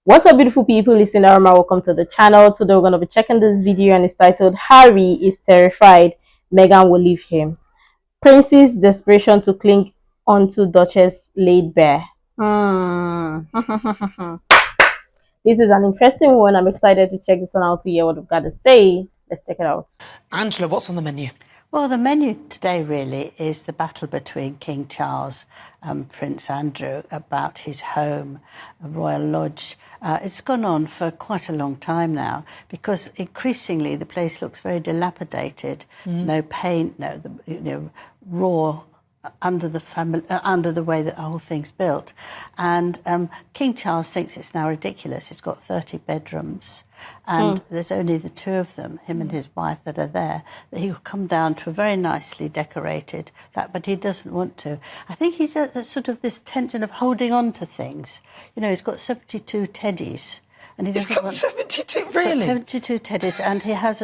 What's up, beautiful people? It's Sindafam. Welcome to the channel. Today we're going to be checking this video, and it's titled Harry is Terrified Meghan Will Leave Him. Prince's desperation to cling onto Duchess laid bare. This is an interesting one. I'm excited to check this one out to hear what we've got to say. Let's check it out. Angela, what's on the menu? Well, the menu today really is the battle between King Charles and Prince Andrew about his home, a royal lodge. It's gone on for quite a long time now because increasingly the place looks very dilapidated. No paint, raw under the way that the whole thing's built. And King Charles thinks it's now ridiculous. It's got 30 bedrooms and there's only the two of them, him and his wife, that are there. He'll come down to a very nicely decorated flat, but he doesn't want to. I think he's at sort of this tension of holding on to things. You know, he's got 72 teddies. And he doesn't want 72, really? 72 teddies, and he has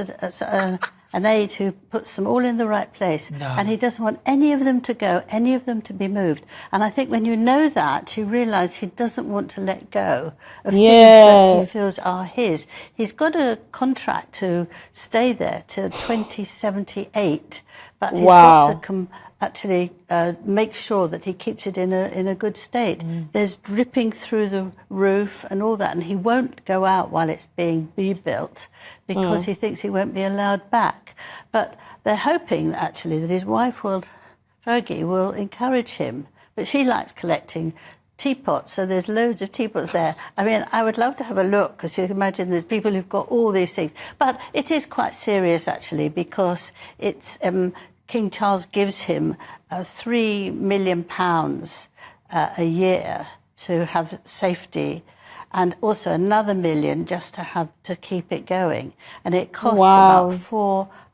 an aide who puts them all in the right place. No. And he doesn't want any of them to go, any of them to be moved. And I think when you know that, you realise he doesn't want to let go of things that he feels are his. He's got a contract to stay there till 2078, but he's got to actually make sure that he keeps it in a good state. There's dripping through the roof and all that, and he won't go out while it's being rebuilt because he thinks he won't be allowed back. But they're hoping actually that his wife Fergie will encourage him, but she likes collecting teapots, so there's loads of teapots there. I mean, I would love to have a look, because you can imagine there's people who've got all these things. But it is quite serious actually, because it's King Charles gives him £3 million a year to have safety, and also another $1 million just to keep it going. And it costs about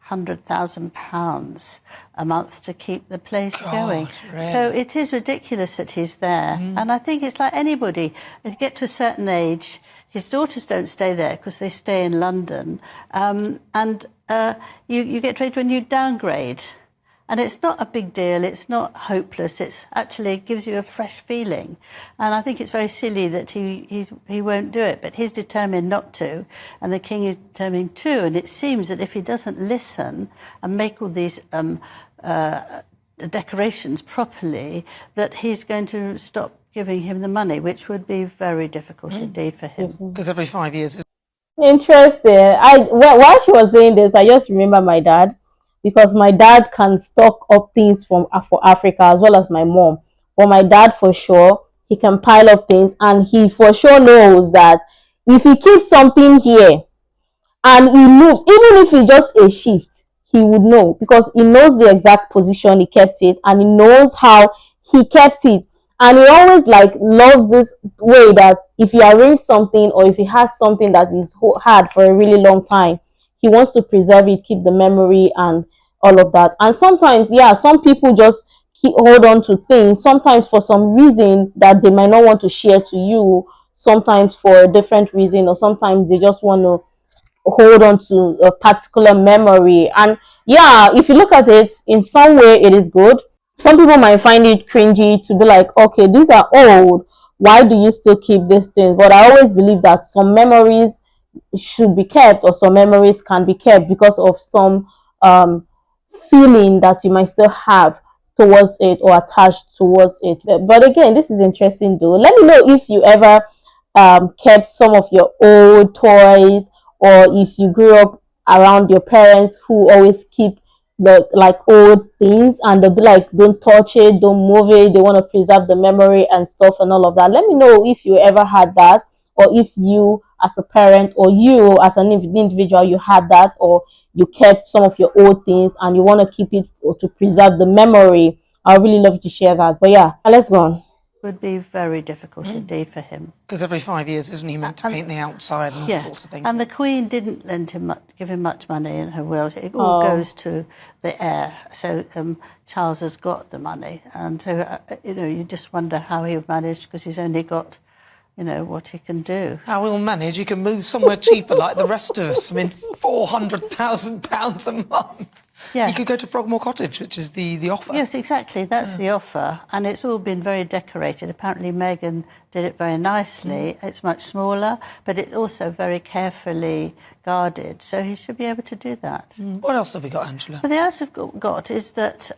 £400,000 a month to keep the place going. Really? So it is ridiculous that he's there. And I think it's like anybody, if you get to a certain age, his daughters don't stay there because they stay in London. You get to when you downgrade. And it's not a big deal, it's not hopeless, it's actually gives you a fresh feeling. And I think it's very silly that he won't do it, but he's determined not to, and the king is determined to. And it seems that if he doesn't listen and make all these decorations properly, that he's going to stop giving him the money, which would be very difficult indeed for him. Because every 5 years... Interesting. While she was saying this, I just remember my dad, because my dad can stock up things for Africa as well as my mom. But my dad, for sure, he can pile up things, and he for sure knows that if he keeps something here and he moves, even if it's just a shift, he would know, because he knows the exact position he kept it, and he knows how he kept it. And he always loves this way that if he arranges something, or if he has something that is had for a really long time, he wants to preserve it, keep the memory and all of that. And sometimes, some people just hold on to things, sometimes for some reason that they might not want to share to you, sometimes for a different reason, or sometimes they just want to hold on to a particular memory. And if you look at it, in some way it is good. Some people might find it cringy to be like, okay, these are old, why do you still keep these things? But I always believe that some memories should be kept, or some memories can be kept because of some feeling that you might still have towards it or attached towards it. But again, this is interesting though. Let me know if you ever kept some of your old toys, or if you grew up around your parents who always keep the old things, and they'll be like, don't touch it, don't move it, they want to preserve the memory and stuff and all of that. Let me know if you ever had that, or if you as a parent, or you as an individual, you had that, or you kept some of your old things and you want to keep it to preserve the memory. I really love to share that. But let's go on. Would be very difficult indeed for him. Because every 5 years, isn't he meant to paint the outside and all sorts of things? And the Queen didn't give him much money in her will. It all goes to the heir. So Charles has got the money, and so you just wonder how he'll manage, because he's only got what he can do. How he'll manage? He can move somewhere cheaper like the rest of us. I mean, £400,000 a month. Yes. You could go to Frogmore Cottage, which is the offer. Yes, exactly. That's the offer. And it's all been very decorated. Apparently Meghan did it very nicely. It's much smaller, but it's also very carefully guarded. So he should be able to do that. What else have we got, Angela? Well, the else we've got is that,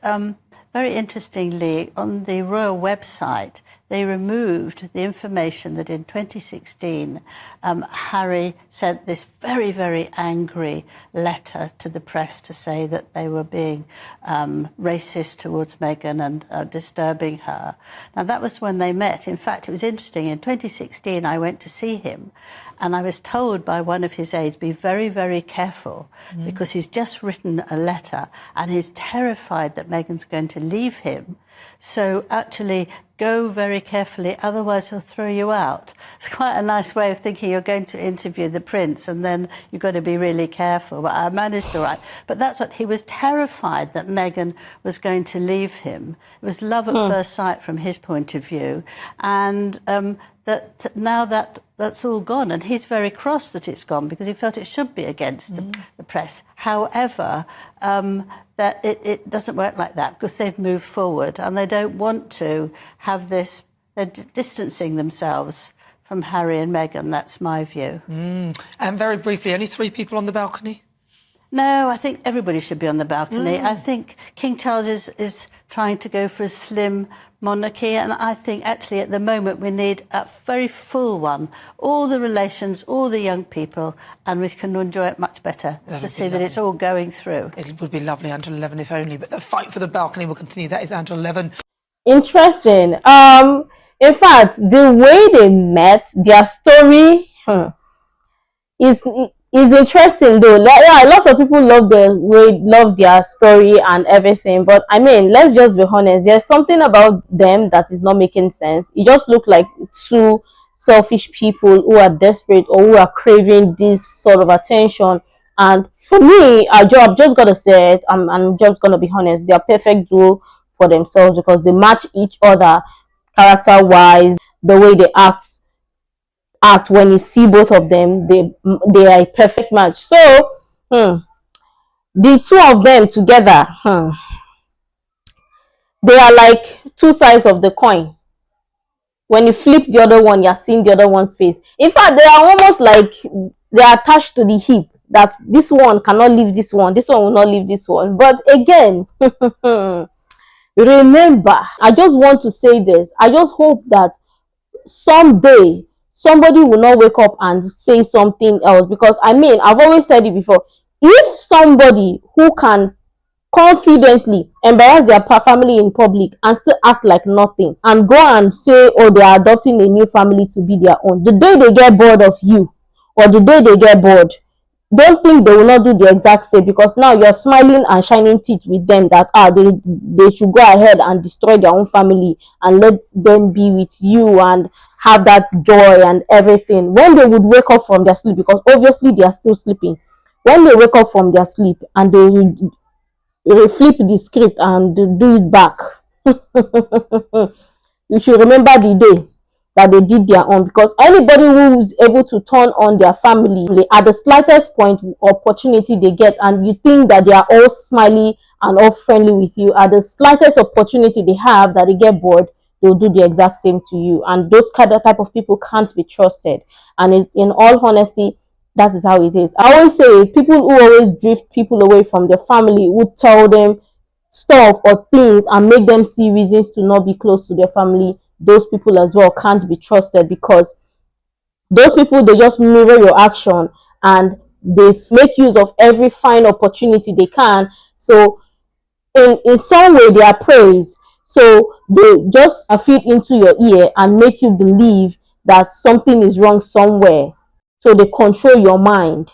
very interestingly, on the royal website, they removed the information that in 2016 Harry sent this very, very angry letter to the press to say that they were being racist towards Meghan and disturbing her. Now, that was when they met. In fact, it was interesting. In 2016, I went to see him, and I was told by one of his aides, be very, very careful, because he's just written a letter and he's terrified that Meghan's going to leave him. So actually go very carefully, otherwise he'll throw you out. It's quite a nice way of thinking. You're going to interview the prince and then you've got to be really careful. But I managed all right. But that's what he was terrified, that Meghan was going to leave him. It was love at first sight from his point of view. And that now that's all gone, and he's very cross that it's gone because he felt it should be against the press. However, that it doesn't work like that because they've moved forward and they don't want to have this. They're distancing themselves from Harry and Meghan. That's my view. And very briefly, only 3 people on the balcony? No, I think everybody should be on the balcony. I think King Charles is trying to go for a slim monarchy, and I think actually at the moment we need a very full one. All the relations, all the young people, and we can enjoy it much better to see that it's all going through. It would be lovely until 11 if only, but the fight for the balcony will continue. That is until 11. Interesting. In fact, the way they met, their story is interesting though. Yeah, lots of people love their story and everything, but I mean, let's just be honest, there's something about them that is not making sense. It just looked like 2 selfish people who are desperate or who are craving this sort of attention. And for me, I'm just gonna say it, I'm just gonna be honest, they're perfect duo for themselves because they match each other character wise. The way they act when you see both of them, they are a perfect match. So the 2 of them together, they are like 2 sides of the coin. When you flip the other one, you're seeing the other one's face. In fact, they are almost like they are attached to the hip, that this one cannot leave this one will not leave this one. But again, remember, I just want to say this, I just hope that someday somebody will not wake up and say something else, because I mean, I've always said it before, if somebody who can confidently embarrass their family in public and still act like nothing and go and say, oh, they are adopting a new family to be their own, the day they get bored of you, or the day they get bored, don't think they will not do the exact same, because now you're smiling and shining teeth with them that they should go ahead and destroy their own family and let them be with you and have that joy and everything. When they would wake up from their sleep, because obviously they are still sleeping, when they wake up from their sleep and they flip the script and do it back, you should remember the day that they did their own, because anybody who is able to turn on their family at the slightest point opportunity they get, and you think that they are all smiley and all friendly with you, at the slightest opportunity they have that they get bored, they'll do the exact same to you. And those type of people can't be trusted. And in all honesty, that is how it is. I always say, people who always drift people away from their family, who tell them stuff or things and make them see reasons to not be close to their family, those people as well can't be trusted, because those people, they just mirror your action and they make use of every fine opportunity they can. So in some way they are praised, so they just feed into your ear and make you believe that something is wrong somewhere. So they control your mind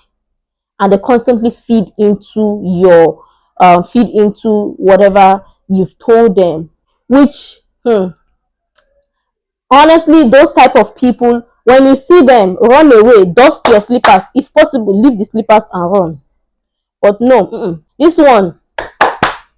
and they constantly feed into whatever you've told them, which honestly, those type of people, when you see them, run away, dust your slippers, if possible leave the slippers and run. But no, this one,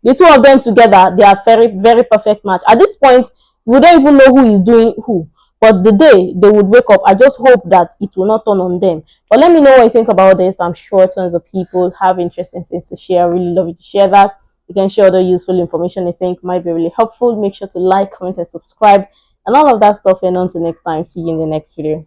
the 2 of them together, they are very, very perfect match. At this point, we don't even know who is doing who, But the day they would wake up, I just hope that it will not turn on them. But let me know what you think about this. I'm sure tons of people have interesting things to share. I really love you to share that. You can share other useful information you think might be really helpful. Make sure to like, comment, and subscribe, and all of that stuff. And until next time, see you in the next video.